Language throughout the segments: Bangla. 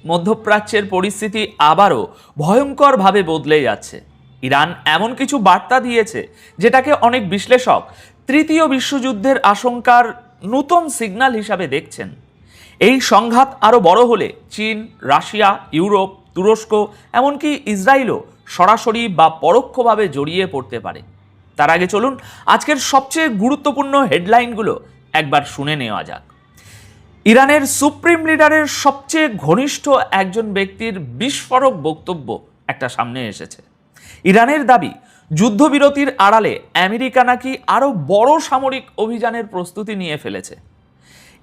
মধ্যপ্রাচ্যের পরিস্থিতি আবারও ভয়ঙ্করভাবে বদলে যাচ্ছে। ইরান এমন কিছু বার্তা দিয়েছে যেটাকে অনেক বিশ্লেষক তৃতীয় বিশ্বযুদ্ধের আশঙ্কার নতুন সিগন্যাল হিসাবে দেখছেন। এই সংঘাত আরও বড় হলে চীন, রাশিয়া, ইউরোপ, তুরস্ক, এমনকি ইসরায়েলও সরাসরি বা পরোক্ষভাবে জড়িয়ে পড়তে পারে। তার আগে চলুন আজকের সবচেয়ে গুরুত্বপূর্ণ হেডলাইনগুলো একবার শুনে নেওয়া যাক। ইরানের সুপ্রিম লিডারের সবচেয়ে ঘনিষ্ঠ একজন ব্যক্তির বিস্ফোরক বক্তব্য একটা সামনে এসেছে। ইরানের দাবি, যুদ্ধবিরতির আড়ালে আমেরিকা নাকি আরও বড় সামরিক অভিযানের প্রস্তুতি নিয়ে ফেলেছে।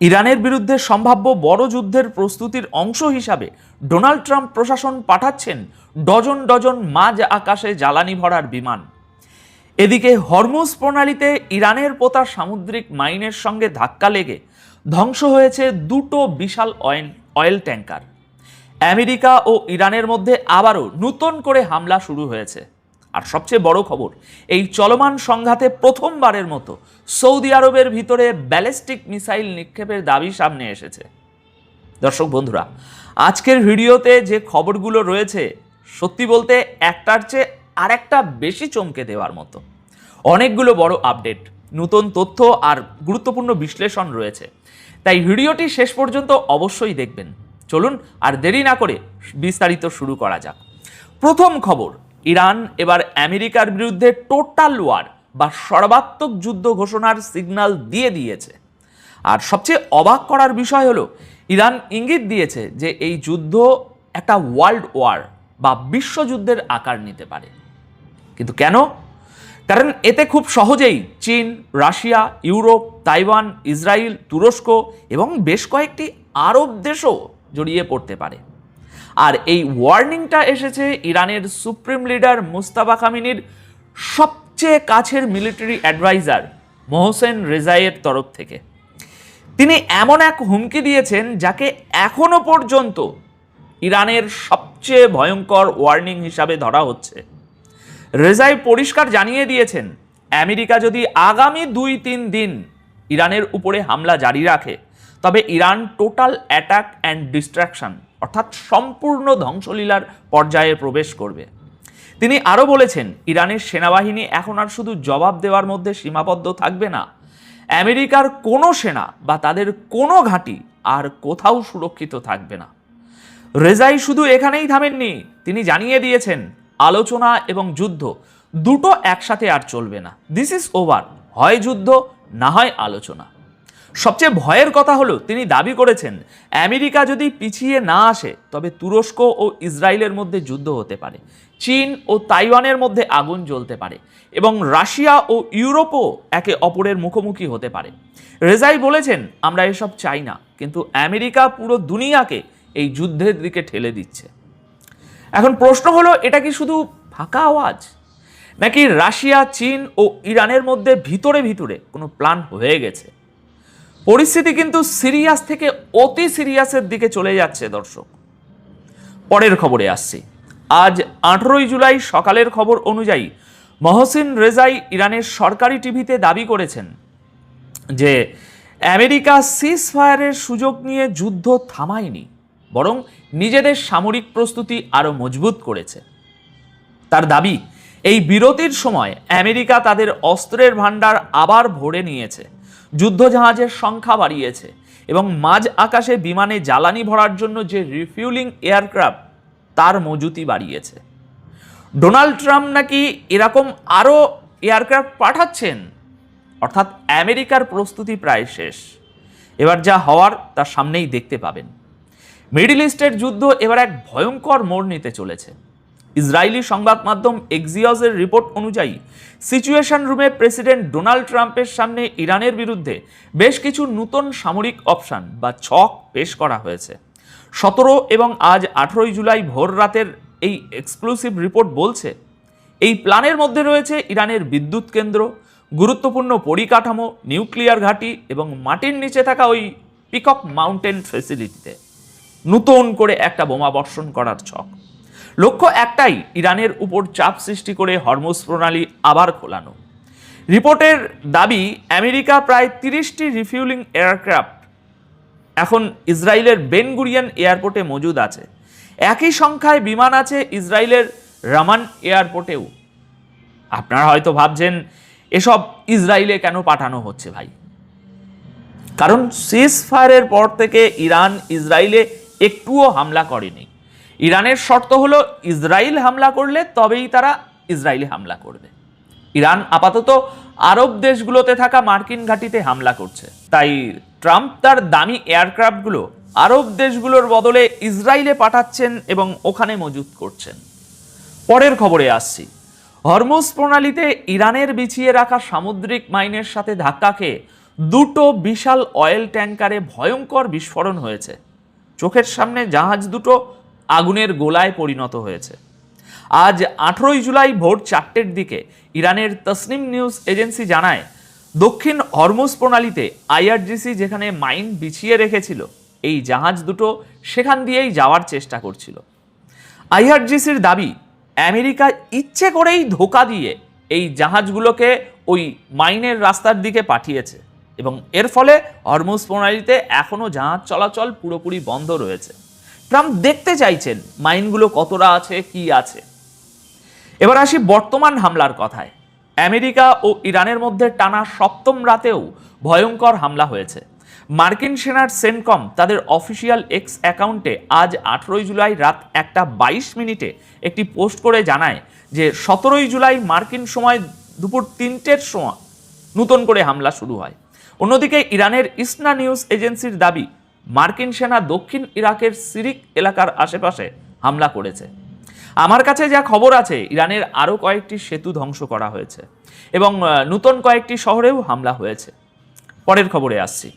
ইরানের বিরুদ্ধে সম্ভাব্য বড় যুদ্ধের প্রস্তুতির অংশ হিসাবে ডোনাল্ড ট্রাম্প প্রশাসন পাঠাচ্ছেন ডজন ডজন মাঝ আকাশে জ্বালানি ভরার বিমান। এদিকে হরমুজ প্রণালীতে ইরানের পোতা সামুদ্রিক মাইনের সঙ্গে ধাক্কা লেগে ধ্বংস হয়েছে দুটো বিশাল অয়েল ট্যাঙ্কার। আমেরিকা ও ইরানের মধ্যে আবারও নতুন করে হামলা শুরু হয়েছে। আর সবচেয়ে বড় খবর, এই চলমান সংঘাতে প্রথমবারের মতো সৌদি আরবের ভিতরে ব্যালিস্টিক মিসাইল নিক্ষেপের দাবি সামনে এসেছে। দর্শক বন্ধুরা, আজকের ভিডিওতে যে খবরগুলো রয়েছে সত্যি বলতে একটার চেয়ে আরেকটা বেশি চমকে দেওয়ার মতো। অনেকগুলো বড় আপডেট, নতুন তথ্য আর গুরুত্বপূর্ণ বিশ্লেষণ রয়েছে, তাই ভিডিওটি শেষ পর্যন্ত অবশ্যই দেখবেন। চলুন আর দেরি না করে বিস্তারিত শুরু করা যাক। প্রথম খবর, ইরান এবার আমেরিকার বিরুদ্ধে টোটাল ওয়ার বা সর্বাত্মক যুদ্ধ ঘোষণার সিগন্যাল দিয়ে দিয়েছে। আর সবচেয়ে অবাক করার বিষয় হলো, ইরান ইঙ্গিত দিয়েছে যে এই যুদ্ধ একটা ওয়ার্ল্ড ওয়ার বা বিশ্বযুদ্ধের আকার নিতে পারে। কিন্তু কেন? কারণ এতে খুব সহজেই চীন, রাশিয়া, ইউরোপ, তাইওয়ান, ইসরায়েল, তুরস্ক এবং বেশ কয়েকটি আরব দেশও জড়িয়ে পড়তে পারে। আর এই ওয়ার্নিংটা এসেছে ইরানের সুপ্রিম লিডার মুস্তাফা খামেনির সবচেয়ে কাছের মিলিটারি অ্যাডভাইজার মোহসেন রেজাইয়ের তরফ থেকে। তিনি এমন এক হুমকি দিয়েছেন যাকে এখনো পর্যন্ত ইরানের সবচেয়ে ভয়ঙ্কর ওয়ার্নিং হিসাবে ধরা হচ্ছে। রেজাই পরিষ্কার জানিয়ে দিয়েছেন, আমেরিকা যদি আগামী 2-3 দিন ইরানের উপরে হামলা জারি রাখে তবে Iran total attack and destruction অর্থাৎ সম্পূর্ণ ধ্বংসলীলার পর্যায়ে প্রবেশ করবে। তিনি আরও বলেছেন, ইরানের সেনাবাহিনী এখন আর শুধু জবাব দেওয়ার মধ্যে সীমাবদ্ধ থাকবে না, আমেরিকার কোনো সেনা বা তাদের কোনো ঘাঁটি আর কোথাও সুরক্ষিত থাকবে না। রেজাই শুধু এখানেই থামেননি, তিনি জানিয়ে দিয়েছেন আলোচনা এবং যুদ্ধ দুটো একসাথে আর চলবে না। দিস ইজ ওভার, হয় যুদ্ধ না হয় আলোচনা। সবচেয়ে ভয়ের কথা হলো, তিনি দাবি করেছেন আমেরিকা যদি পিছিয়ে না আসে তবে তুরস্ক ও ইসরায়েলের মধ্যে যুদ্ধ হতে পারে, চীন ও তাইওয়ানের মধ্যে আগুন জ্বলতে পারে এবং রাশিয়া ও ইউরোপও একে অপরের মুখোমুখি হতে পারে। রেজাই বলেছেন, আমরা এসব চাই না, কিন্তু আমেরিকা পুরো দুনিয়াকে এই যুদ্ধের দিকে ঠেলে দিচ্ছে। এখন প্রশ্ন হলো, এটা কি শুধু ফাঁকা আওয়াজ, নাকি রাশিয়া, চীন ও ইরানের মধ্যে ভিতরে ভিতরে কোনো প্ল্যান হয়ে গেছে? পরিস্থিতি কিন্তু সিরিয়াস থেকে অতি সিরিয়াসের দিকে চলে যাচ্ছে। দর্শক, পরের খবরে আসছি। আজ 18 জুলাই সকালের খবর অনুযায়ী মহসিন রেজাই ইরানের সরকারি টিভিতে দাবি করেছেন যে আমেরিকা সিজ ফায়ারের সুযোগ নিয়ে যুদ্ধ থামায়নি, বরং নিজেদের সামরিক প্রস্তুতি আরও মজবুত করেছে। তার দাবি, এই বিরতির সময় আমেরিকা তাদের অস্ত্রের ভাণ্ডার আবার ভরে নিয়েছে, যুদ্ধজাহাজের সংখ্যা বাড়িয়েছে এবং মাঝ আকাশে বিমানে জ্বালানি ভরার জন্য যে রিফিউলিং এয়ারক্রাফট তার মজুতি বাড়িয়েছে। ডোনাল্ড ট্রাম্প নাকি এরকম আরও এয়ারক্রাফট পাঠাচ্ছেন, অর্থাৎ আমেরিকার প্রস্তুতি প্রায় শেষ। এবার যা হওয়ার তার সামনেই দেখতে পাবেন। মিডল ইস্টের যুদ্ধ এবার এক ভয়ঙ্কর মোড় নিতে চলেছে। ইসরায়েলি সংবাদ মাধ্যম এক্সিওসের রিপোর্ট অনুযায়ী সিচুয়েশন রুমে প্রেসিডেন্ট ডোনাল্ড ট্রাম্পের সামনে ইরানের বিরুদ্ধে বেশ কিছু নতুন সামরিক অপশন বা ছক পেশ করা হয়েছে। 17 এবং আজ 18 জুলাই ভোর রাতের এই এক্সক্লুসিভ রিপোর্ট বলছে, এই প্ল্যানের মধ্যে রয়েছে ইরানের বিদ্যুৎ কেন্দ্র, গুরুত্বপূর্ণ পরিকাঠামো, নিউক্লিয়ার ঘাঁটি এবং মাটির নিচে থাকা ওই পিকক মাউন্টেন ফ্যাসিলিটিতে নতুন করে একটা বোমা বর্ষণ করার ছক। লক্ষ্য একটাই, ইরানের উপর চাপ সৃষ্টি করে হরমুজ প্রণালী আবার খোলানো। রিপোর্টের দাবি, আমেরিকা প্রায় 30টি রিফিউলিং এয়ারক্রাফট এখন ইসরায়েলের বেন গুরিয়ন এয়ারপোর্টে মজুদ আছে। একই সংখ্যায় বিমান আছে ইসরায়েলের রামান এয়ারপোর্টেও। আপনারা হয়তো ভাবছেন এসব ইসরায়েলে কেন পাঠানো হচ্ছে ভাই? কারণ সিজ ফায়ারের পর থেকে ইরান ইসরায়েলে একটুও হামলা করেনি। ইরানের শর্ত হলো ইসরায়েল হামলা করলে তবেই তারা ইসরায়েলে হামলা করবে। ইরান আপাতত আরব দেশগুলোতে থাকা মার্কিন ঘাঁটিতে হামলা করছে, তাই ট্রাম্প তার দামি এয়ারক্রাফটগুলো আরব দেশগুলোর বদলে ইসরায়েলে পাঠাচ্ছেন এবং ওখানে মজুত করছেন। পরের খবরে আসছি। হরমুজ প্রণালীতে ইরানের বিছিয়ে রাখা সামুদ্রিক মাইনের সাথে ধাক্কা খেয়ে দুটো বিশাল অয়েল ট্যাঙ্কারে ভয়ঙ্কর বিস্ফোরণ হয়েছে। চোখের সামনে জাহাজ দুটো আগুনের গোলায় পরিণত হয়েছে। আজ 18 জুলাই ভোর 4টের দিকে ইরানের তসনিম নিউজ এজেন্সি জানায়, দক্ষিণ হরমুজ প্রণালীতে আইআরজিসি যেখানে মাইন বিছিয়ে রেখেছিল, এই জাহাজ দুটো সেখান দিয়েই যাওয়ার চেষ্টা করছিল। আইআরজিসির দাবি, আমেরিকা ইচ্ছে করেই ধোঁকা দিয়ে এই জাহাজগুলোকে ওই মাইনের রাস্তার দিকে পাঠিয়েছে এবং এর ফলে হরমুজ প্রণালীতে এখনও জাহাজ চলাচল পুরোপুরি বন্ধ রয়েছে। ট্রাম্প দেখতে চাইছেন মাইনগুলো কতটা আছে, কি আছে। এবার আসি বর্তমান হামলার কথায়। আমেরিকা ও ইরানের মধ্যে টানা 7ম রাতেও ভয়ঙ্কর হামলা হয়েছে। মার্কিন সেনার সেন্টকম তাদের অফিসিয়াল এক্স অ্যাকাউন্টে আজ 18 জুলাই রাত 1:22 একটি পোস্ট করে জানায় যে 17 জুলাই মার্কিন সময় দুপুর 3টের সময় নতুন করে হামলা শুরু হয়। অন্যদিকে ইরানের ইসনা নিউজ এজেন্সির দাবি, মার্কিন সেনা দক্ষিণ ইরাকের সিরিক এলাকার আশেপাশে হামলা করেছে। আমার কাছে যা খবর আছে, ইরানের আরও কয়েকটি সেতু ধ্বংস করা হয়েছে এবং নতুন কয়েকটি শহরেও হামলা হয়েছে। পরের খবরে আসছি।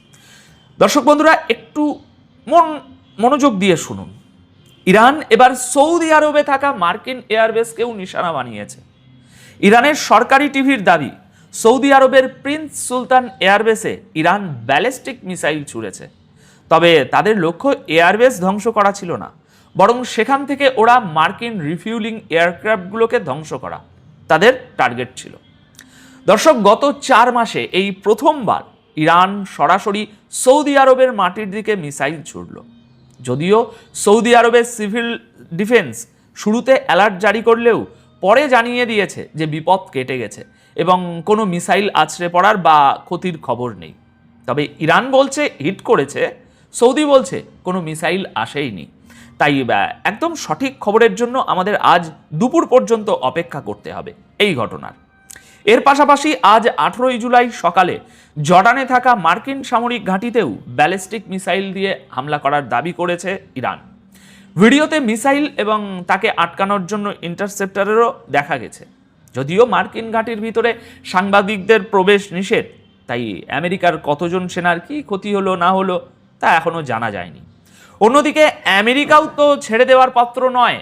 দর্শক বন্ধুরা, একটু মনোযোগ দিয়ে শুনুন। ইরান এবার সৌদি আরবে থাকা মার্কিন এয়ারবেসকেও নিশানা বানিয়েছে। ইরানের সরকারি টিভির দাবি, সৌদি আরবের প্রিন্স সুলতান এয়ারবেসে ইরান ব্যালিস্টিক মিসাইল ছুড়েছে। তবে তাদের লক্ষ্য এয়ারবেস ধ্বংস করা ছিল না, বরং সেখান থেকে ওরা মার্কিন রিফিউলিং এয়ারক্রাফটগুলোকে ধ্বংস করা তাদের টার্গেট ছিল। দর্শক, গত 4 মাসে এই প্রথমবার ইরান সরাসরি সৌদি আরবের মাটির দিকে মিসাইল ছুড়ল। যদিও সৌদি আরবের সিভিল ডিফেন্স শুরুতে অ্যালার্ট জারি করলেও পরে জানিয়ে দিয়েছে যে বিপদ কেটে গেছে এবং কোনো মিসাইল আছড়ে পড়ার বা ক্ষতির খবর নেই। তবে ইরান বলছে হিট করেছে, সৌদি বলছে কোনো মিসাইল আসেইনি। তাই একদম সঠিক খবরের জন্য আমাদের আজ দুপুর পর্যন্ত অপেক্ষা করতে হবে এই ঘটনার। এর পাশাপাশি আজ 18 জুলাই সকালে জর্ডানে থাকা মার্কিন সামরিক ঘাঁটিতেও ব্যালিস্টিক মিসাইল দিয়ে হামলা করার দাবি করেছে ইরান। ভিডিওতে মিসাইল এবং তাকে আটকানোর জন্য ইন্টারসেপ্টরেরও দেখা গেছে। যদিও মার্কিন ঘাঁটির ভিতরে সাংবাদিকদের প্রবেশ নিষেধ, তাই আমেরিকার কতজন সেনার কি ক্ষতি হলো না হলো তা এখনও জানা যায়নি। অন্যদিকে আমেরিকাও তো ছেড়ে দেওয়ার পাত্র নয়।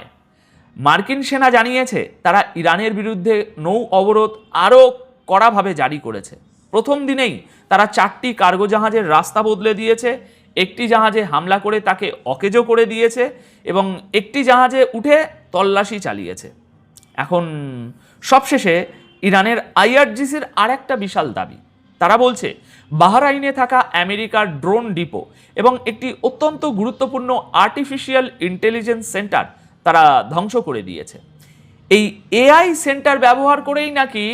মার্কিন সেনা জানিয়েছে তারা ইরানের বিরুদ্ধে নৌ অবরোধ আরও কড়াভাবে জারি করেছে। প্রথম দিনেই তারা 4টি কার্গো জাহাজের রাস্তা বদলে দিয়েছে, একটি জাহাজে হামলা করে তাকে অকেজো করে দিয়েছে এবং একটি জাহাজে উঠে তল্লাশি চালিয়েছে। এখন সবশেষে ইরানের আইআরজিসির আরেকটা বিশাল দাবি। তারা বলছে বাহরাইনে থাকা আমেরিকার ড্রোন ডিপো এবং একটি অত্যন্ত গুরুত্বপূর্ণ আর্টিফিশিয়াল ইন্টেলিজেন্স সেন্টার তারা ধ্বংস করে দিয়েছে। এই এআই সেন্টার ব্যবহার করেই নাকি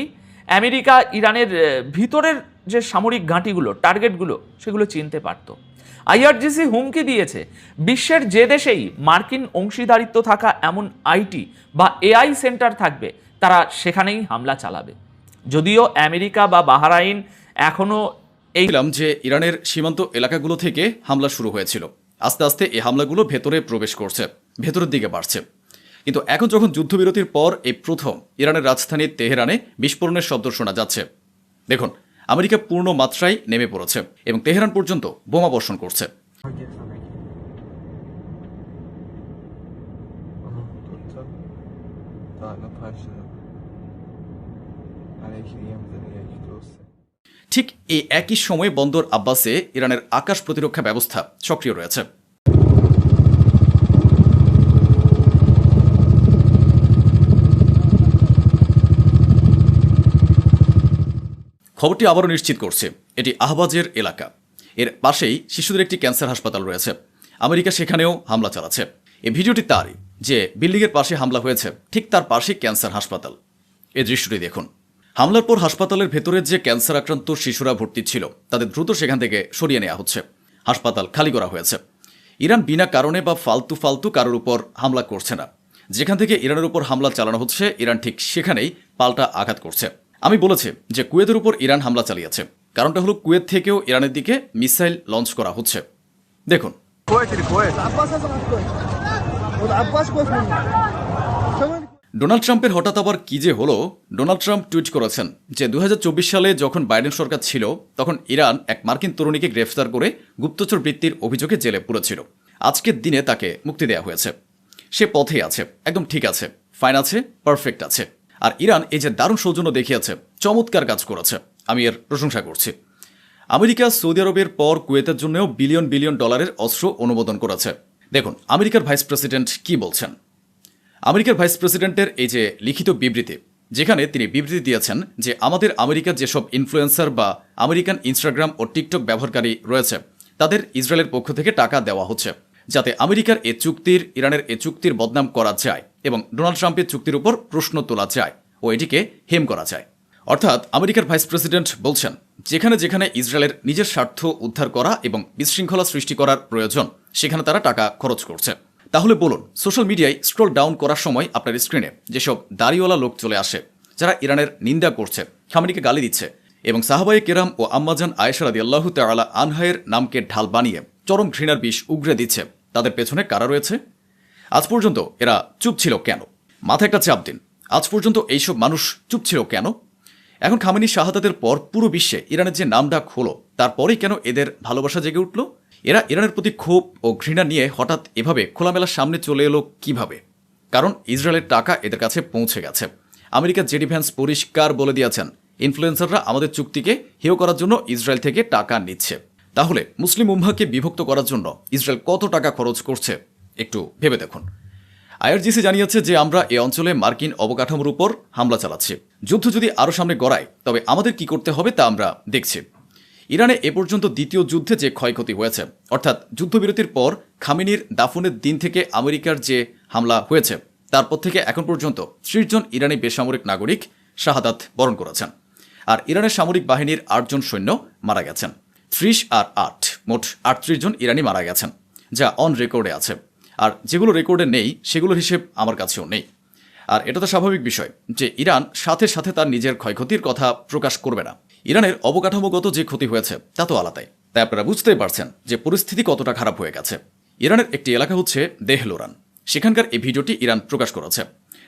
আমেরিকা ইরানের ভিতরের যে সামরিক ঘাঁটিগুলো, টার্গেটগুলো, সেগুলো চিনতে পারত। আইআরজিসি হুমকি দিয়েছে বিশ্বের যে দেশেই মার্কিন অংশীদারিত্ব থাকা এমন আইটি বা এআই সেন্টার থাকবে তারা সেখানেই হামলা চালাবে। যদিও আমেরিকা বা বাহরাইন এখনও যে ইরানের সীমান্ত এলাকাগুলো থেকে হামলা শুরু হয়েছিল, আস্তে আস্তে এই হামলাগুলো ভেতরে প্রবেশ করছে, ভেতরের দিকে বাড়ছে। কিন্তু এখন যখন যুদ্ধবিরতির পর এই প্রথম ইরানের রাজধানী তেহরানে বিস্ফোরণের শব্দ শোনা যাচ্ছে, দেখুন আমেরিকা পূর্ণ মাত্রায় নেমে পড়েছে এবং তেহরান পর্যন্ত বোমা বর্ষণ করছে। ঠিক এই একই সময়ে বন্দর আব্বাসে ইরানের আকাশ প্রতিরক্ষা ব্যবস্থা সক্রিয় রয়েছে। খবরটি আবারও নিশ্চিত করছে এটি আহবাজের এলাকা। এর পাশেই শিশুদের একটি ক্যান্সার হাসপাতাল রয়েছে। আমেরিকা সেখানেও হামলা চালাচ্ছে। এই ভিডিওটি তারই, যে বিল্ডিংয়ের পাশে হামলা হয়েছে ঠিক তার পাশেই ক্যান্সার হাসপাতাল। এই দৃশ্যটি দেখুন। হামলার পর হাসপাতালের ভেতরে যে ক্যান্সার আক্রান্ত শিশুরা ভর্তি ছিল তাদের দ্রুত সেখান থেকে সরিয়ে নেওয়া হচ্ছে। হাসপাতাল খালি করা হয়েছে। ইরান বিনা কারণে বা ফালতু কারোর উপর হামলা করছে না। যেখান থেকে ইরানের উপর হামলা চালানো হচ্ছে, ইরান ঠিক সেখানেই পাল্টা আঘাত করছে। আমি বলেছি যে কুয়েতের উপর ইরান হামলা চালিয়েছে, কারণটা হলো কুয়েত থেকেও ইরানের দিকে মিসাইল লঞ্চ করা হচ্ছে। দেখুন। ডোনাল্ড ট্রাম্পের হঠাৎ আবার কি যে হলো। ডোনাল্ড ট্রাম্প টুইট করেছেন যে 2024 সালে যখন বাইডেন সরকার ছিল তখন ইরান এক মার্কিন তরুণীকে গ্রেফতার করে গুপ্তচর বৃত্তির অভিযোগে জেলে পুরেছিল। আজকের দিনে তাকে মুক্তি দেওয়া হয়েছে। সে পথে আছে, একদম ঠিক আছে, ফাইন আছে, পারফেক্ট আছে। আর ইরান এই যে দারুণ সৌজন্য দেখিয়েছে, চমৎকার কাজ করেছে, আমি এর প্রশংসা করছি। আমেরিকা সৌদি আরবের পর কুয়েতের জন্যও বিলিয়ন বিলিয়ন ডলারের অস্ত্র অনুমোদন করেছে। দেখুন আমেরিকার ভাইস প্রেসিডেন্ট কি বলছেন। আমেরিকার ভাইস প্রেসিডেন্টের এই যে লিখিত বিবৃতি, যেখানে তিনি বিবৃতি দিয়েছেন যে আমাদের আমেরিকার যেসব ইনফ্লুয়েন্সার বা আমেরিকান ইনস্টাগ্রাম ও টিকটক ব্যবহারকারী রয়েছে তাদের ইসরায়েলের পক্ষ থেকে টাকা দেওয়া হচ্ছে, যাতে আমেরিকার এ চুক্তির, ইরানের এ চুক্তির বদনাম করা যায় এবং ডোনাল্ড ট্রাম্পের চুক্তির উপর প্রশ্ন তোলা যায় ও এটিকে হেম করা যায়। অর্থাৎ আমেরিকার ভাইস প্রেসিডেন্ট বলছেন যেখানে যেখানে ইসরায়েলের নিজের স্বার্থ উদ্ধার করা এবং বিশৃঙ্খলা সৃষ্টি করার প্রয়োজন সেখানে তারা টাকা খরচ করছে। তাহলে বলুন, সোশ্যাল মিডিয়ায় স্ক্রল ডাউন করার সময় আপনার স্ক্রিনে যেসব দাড়িওয়ালা লোক চলে আসে যারা ইরানের নিন্দা করছে, খামেনিকে গালি দিচ্ছে এবং সাহাবায়ে কেরাম ও আম্মাজান আয়েশা রাদিয়াল্লাহু তাআলা আনহায়ের নামকে ঢাল বানিয়ে চরম ঘৃণার বিষ উগরে দিচ্ছে, তাদের পেছনে কারা রয়েছে? আজ পর্যন্ত এরা চুপ ছিল কেন? মাথায় একটা চাপ দিন। আজ পর্যন্ত এইসব মানুষ চুপ ছিল কেন? এখন খামেনি শাহাদাতের পর পুরো বিশ্বে ইরানের যে নাম ডাক হলো, তারপরেই কেন এদের ভালোবাসা জেগে উঠল? এরা ইরানের প্রতি ক্ষোভ ও ঘৃণা নিয়ে হঠাৎ এভাবে খোলামেলার সামনে চলে এলো কিভাবে? কারণ ইসরায়েলের টাকা এদের কাছে পৌঁছে গেছে। আমেরিকার জেডি ভ্যান্স পরিষ্কার বলে দিয়েছেন ইনফ্লুয়েন্সাররা আমাদের চুক্তিকে হেয় করার জন্য ইসরায়েল থেকে টাকা নিচ্ছে। তাহলে মুসলিম উম্মাহকে বিভক্ত করার জন্য ইসরায়েল কত টাকা খরচ করছে একটু ভেবে দেখুন। আইআরজিসি জানিয়েছে যে আমরা এ অঞ্চলে মার্কিন অবকাঠামোর উপর হামলা চালাচ্ছি। যুদ্ধ যদি আরও সামনে গড়ায় তবে আমাদের কি করতে হবে তা আমরা দেখছি। ইরানে এ পর্যন্ত দ্বিতীয় যুদ্ধে যে ক্ষয়ক্ষতি হয়েছে, অর্থাৎ যুদ্ধবিরতির পর খামেনির দাফনের দিন থেকে আমেরিকার যে হামলা হয়েছে তারপর থেকে এখন পর্যন্ত 30 জন ইরানি বেসামরিক নাগরিক শাহাদাত বরণ করেছেন। আর ইরানের সামরিক বাহিনীর 8 জন সৈন্য মারা গেছেন। 30 আর 8 মোট 38 জন ইরানি মারা গেছেন, যা অন রেকর্ডে আছে। আর যেগুলো রেকর্ডে নেই সেগুলোর হিসেব আমার কাছেও নেই। আর এটা তো স্বাভাবিক বিষয় যে ইরান সাথে সাথে তার নিজের ক্ষয়ক্ষতির কথা প্রকাশ করবে না। ইরানের অবকাঠামোগত যে ক্ষতি হয়েছে তা তো আলাদাই। তাই আপনারা বুঝতেই পারছেন যে পরিস্থিতি কতটা খারাপ হয়ে গেছে। ইরানের একটি এলাকা হচ্ছে দেহলোরান। সেখানকার এই ভিডিওটি ইরান প্রকাশ করেছে,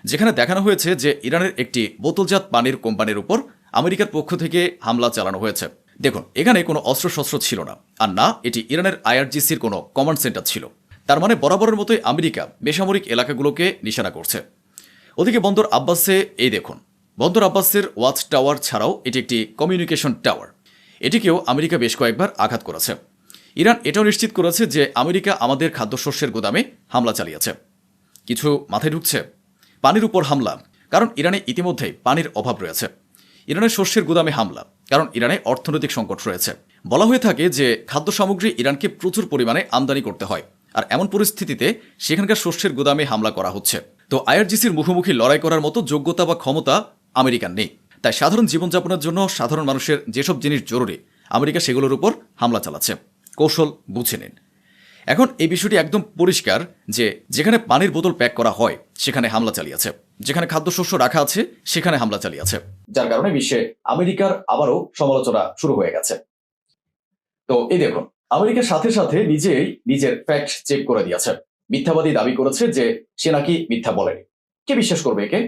যেখানে দেখানো হয়েছে যে ইরানের একটি বোতলজাত পানির কোম্পানির উপর আমেরিকার পক্ষ থেকে হামলা চালানো হয়েছে। দেখুন, এখানে কোনো অস্ত্রশস্ত্র ছিল না, আর না এটি ইরানের আইআরজিসির কোনো কমান্ড সেন্টার ছিল। তার মানে বরাবরের মতোই আমেরিকা বেসামরিক এলাকাগুলোকে নিশানা করছে। ওদিকে বন্দর আব্বাসে এই দেখুন, বন্দর আব্বাসের ওয়াচ টাওয়ার ছাড়াও এটি একটি কমিউনিকেশন টাওয়ার, এটিকেও আমেরিকা বেশ কয়েকবার আঘাত করেছে। ইরান এটাও নিশ্চিত করেছে যে আমেরিকা আমাদের খাদ্যশস্যের গুদামে হামলা চালিয়েছে। কিছু মাথায় ঢুকছে? পানির উপর হামলা, কারণ ইরানে ইতিমধ্যেই পানির অভাব রয়েছে। ইরানের শস্যের গুদামে হামলা, কারণ ইরানে অর্থনৈতিক সংকট রয়েছে। বলা হয়ে থাকে যে খাদ্য সামগ্রী ইরানকে প্রচুর পরিমাণে আমদানি করতে হয়, আর এমন পরিস্থিতিতে সেখানকার শস্যের গুদামে হামলা করা হচ্ছে। তো আইআরজিসির মুখোমুখি লড়াই করার মতো যোগ্যতা বা ক্ষমতা আমেরিকার নেই। তাই সাধারণ জীবনযাপনের জন্য সাধারণ মানুষের যেসব জিনিস জরুরি আমেরিকা সেগুলোর উপর হামলা চালাচ্ছে। কৌশল বুঝে নিন। এখন এই বিষয়টি একদম পরিষ্কার যে যেখানে পানির বোতল প্যাক করা হয় সেখানে হামলা চালিয়েছে, যেখানে খাদ্যশস্য রাখা আছে সেখানে হামলা চালিয়েছে, যার কারণে বিশ্বে আমেরিকার আবারও সমালোচনা শুরু হয়ে গেছে। তো এই দেখুন, আমেরিকার সাথে সাথে নিজেই নিজের ফ্যাক্ট চেক করে দিয়েছে। মিথ্যাবাদী দাবি করেছে যে সে নাকি মিথ্যা বলেনি। কে বিশ্বাস করবে একে?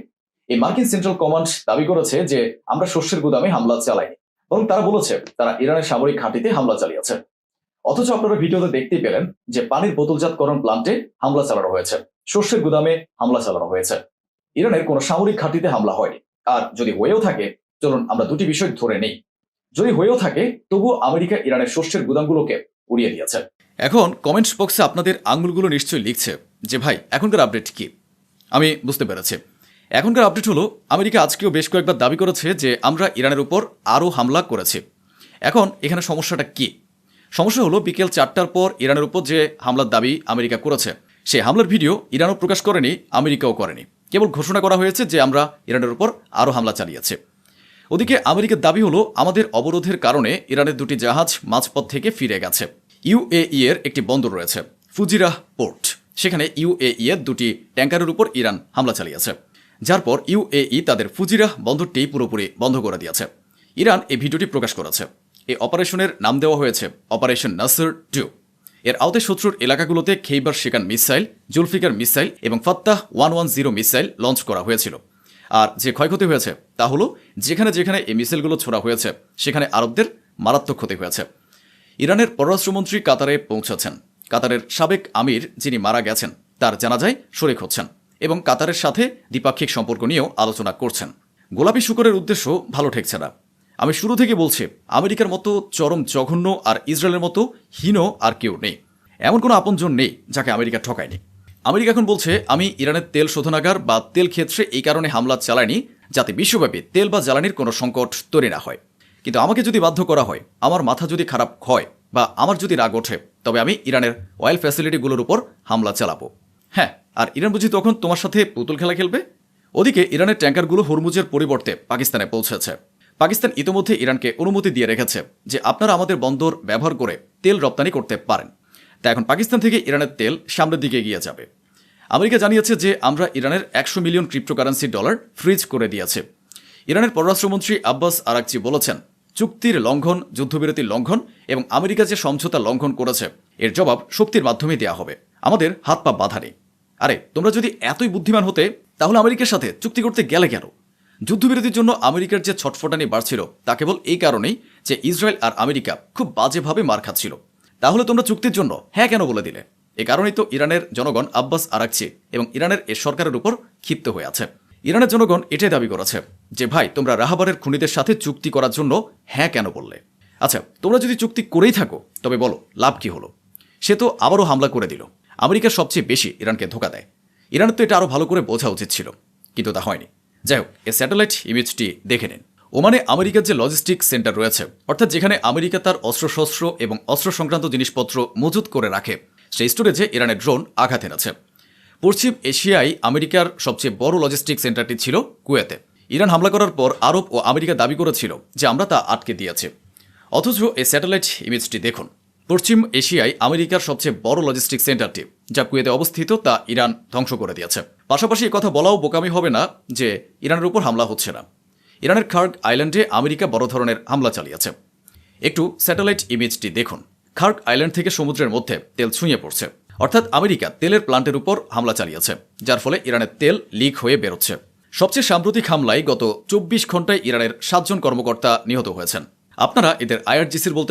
এই মার্কিন সেন্ট্রাল কমান্ড দাবি করেছে যে আমরা শস্যের গুদামে হামলা চালাইনি, বরং তারা বলেছে তারা ইরানের সামরিক ঘাঁটিতে হামলা চালিয়েছে। অথচ আপনারা ভিডিওতে দেখতেই পেলেন যে পানির বোতলজাতকরণ প্লান্টে হামলা চালানো হয়েছে, শস্যের গুদামে হামলা চালানো হয়েছে। ইরানের কোনো সামরিক ঘাঁটিতে হামলা হয়নি। আর যদি হয়েও থাকে, চলুন আমরা দুটি বিষয় ধরে নেই, যদি হয়েও থাকে তবুও আমেরিকা ইরানের শস্যের গুদামগুলোকে উড়িয়ে দিয়েছে। এখন কমেন্টস বক্সে আপনাদের আঙুলগুলো নিশ্চয়ই লিখছে যে ভাই এখনকার আপডেট কি? আমি বুঝতে পেরেছি। এখনকার আপডেট হলো আমেরিকা আজকেও বেশ কয়েকবার দাবি করেছে যে আমরা ইরানের উপর আরও হামলা করেছি। এখন এখানে সমস্যাটা কি? সমস্যা হলো বিকেল 4টার পর ইরানের উপর যে হামলার দাবি আমেরিকা করেছে, সেই হামলার ভিডিও ইরানও প্রকাশ করেনি, আমেরিকাও করেনি। কেবল ঘোষণা করা হয়েছে যে আমরা ইরানের উপর আরও হামলা চালিয়েছি। ওদিকে আমেরিকার দাবি হলো আমাদের অবরোধের কারণে ইরানের 2টি জাহাজ মাঝপথ থেকে ফিরে গেছে। ইউএই এর একটি বন্দর রয়েছে, ফুজিরাহ পোর্ট। সেখানে ইউএই এর 2টি ট্যাঙ্কারের উপর ইরান হামলা চালিয়েছে, যার পর ইউএই তাদের ফুজিরাহ বন্দরটি পুরোপুরি বন্ধ করে দিয়েছে। ইরান এই ভিডিওটি প্রকাশ করেছে। এই অপারেশনের নাম দেওয়া হয়েছে অপারেশন নাসর 2। এর আওতায় শত্রুর এলাকাগুলোতে খেইবার শেকান মিসাইল, জুলফিকার মিসাইল এবং ফাত্তাহ 110 মিসাইল লঞ্চ করা হয়েছিল। আর যে ক্ষয়ক্ষতি হয়েছে তা হলো যেখানে যেখানে এই মিসাইলগুলো ছোড়া হয়েছে সেখানে আরবদের মারাত্মক ক্ষতি হয়েছে। ইরানের পররাষ্ট্রমন্ত্রী কাতারে পৌঁছেছেন। কাতারের সাবেক আমির যিনি মারা গেছেন তার জানাজায় শরিক হচ্ছেন এবং কাতারের সাথে দ্বিপাক্ষিক সম্পর্ক নিয়েও আলোচনা করছেন। গোলাপি শুকরের উদ্দেশ্য ভালো ঠেকছে না। আমি শুরু থেকে বলছি, আমেরিকার মতো চরম জঘন্য আর ইসরায়েলের মতো হীন আর কেউ নেই। এমন কোনো আপনজন নেই যাকে আমেরিকা ঠকায়নি। আমেরিকা এখন বলছে আমি ইরানের তেল শোধনাগার বা তেল ক্ষেত্রে এই কারণে হামলা চালাইনি যাতে বিশ্বব্যাপী তেল বা জ্বালানির কোনো সংকট তৈরি না হয়। কিন্তু আমাকে যদি বাধ্য করা হয়, আমার মাথা যদি খারাপ হয় বা আমার যদি রাগ ওঠে, তবে আমি ইরানের অয়েল ফ্যাসিলিটিগুলোর উপর হামলা চালাবো। হ্যাঁ, আর ইরান বুঝি তখন তোমার সাথে পুতুল খেলা খেলবে? ওদিকে ইরানের ট্যাঙ্কারগুলো হরমুজের পরিবর্তে পাকিস্তানে পৌঁছেছে। পাকিস্তান ইতোমধ্যে ইরানকে অনুমতি দিয়ে রেখেছে যে আপনারা আমাদের বন্দর ব্যবহার করে তেল রপ্তানি করতে পারেন। তা এখন পাকিস্তান থেকে ইরানের তেল সামনের দিকে এগিয়ে যাবে। আমেরিকা জানিয়েছে যে আমরা ইরানের 100 মিলিয়ন ক্রিপ্টোকারেন্সি ডলার ফ্রিজ করে দিয়েছে। ইরানের পররাষ্ট্রমন্ত্রী আব্বাস আরাকচি বলেছেন, চুক্তির লঙ্ঘন, যুদ্ধবিরতির লঙ্ঘন এবং আমেরিকা যে সমঝোতা লঙ্ঘন করেছে এর জবাব শক্তির মাধ্যমে দেওয়া হবে। আমাদের হাত পা বাধা নেই। আরে তোমরা যদি এতই বুদ্ধিমান হতে তাহলে আমেরিকার সাথে চুক্তি করতে গেলে কেন? যুদ্ধবিরতির জন্য আমেরিকার যে ছটফটানি বাড়ছিল তা কেবল এই কারণেই যে ইসরায়েল আর আমেরিকা খুব বাজেভাবে মার খাচ্ছিল। তাহলে তোমরা চুক্তির জন্য হ্যাঁ কেন বলে দিলে? এ কারণেই তো ইরানের জনগণ আব্বাস আরাকচি এবং ইরানের এ সরকারের উপর ক্ষিপ্ত হয়ে আছে। ইরানের জনগণ এটাই দাবি করেছে যে ভাই তোমরা রাহাবারের খুনিদের সাথে চুক্তি করার জন্য হ্যাঁ কেন বললে? আচ্ছা, তোমরা যদি চুক্তি করেই থাকো তবে বলো লাভ কি হলো? সে তো আবারও হামলা করে দিল। আমেরিকা সবচেয়ে বেশি ইরানকে ধোকা দেয়। ইরানের তো এটা আরও ভালো করে বোঝা উচিত ছিল, কিন্তু তা হয়নি। যাই হোক, এই স্যাটেলাইট ইমেজটি দেখে নিন। ওমানে আমেরিকার যে লজিস্টিক সেন্টার রয়েছে, অর্থাৎ যেখানে আমেরিকা তার অস্ত্রশস্ত্র এবং অস্ত্র সংক্রান্ত জিনিসপত্র মজুত করে রাখে, সেই স্টোরেজে ইরানের ড্রোন আঘাত এনেছে। পশ্চিম এশিয়ায় আমেরিকার সবচেয়ে বড় লজিস্টিক সেন্টারটি ছিল কুয়েতে। ইরান হামলা করার পর আরব ও আমেরিকা দাবি করেছিল যে আমরা তা আটকে দিয়েছি। অথচ এই স্যাটেলাইট ইমেজটি দেখুন। পশ্চিম এশিয়ায় আমেরিকার সবচেয়ে বড় লজিস্টিক সেন্টারটি যা কুয়েতে অবস্থিত তা ইরান ধ্বংস করে দিয়েছে। পাশাপাশি কথা বলাও বোকামি হবে না যে ইরানের উপর হামলা হচ্ছে না। ইরানের খার্গ আইল্যান্ডে আমেরিকা বড় ধরনের হামলা চালিয়েছে। একটু স্যাটেলাইট ইমেজটি দেখুন। খার্গ আইল্যান্ড থেকে সমুদ্রের মধ্যে তেল ছুঁয়ে পড়ছে, অর্থাৎ আমেরিকা তেলের প্লান্টের উপর হামলা চালিয়েছে, যার ফলে ইরানের তেল লিক হয়ে বেরোচ্ছে। সবচেয়ে সাম্প্রতিক হামলায় গত 24 ঘন্টায় ইরানের 7 জন কর্মকর্তা নিহত হয়েছেন। আপনারা এদের আইআরজিসির বলতে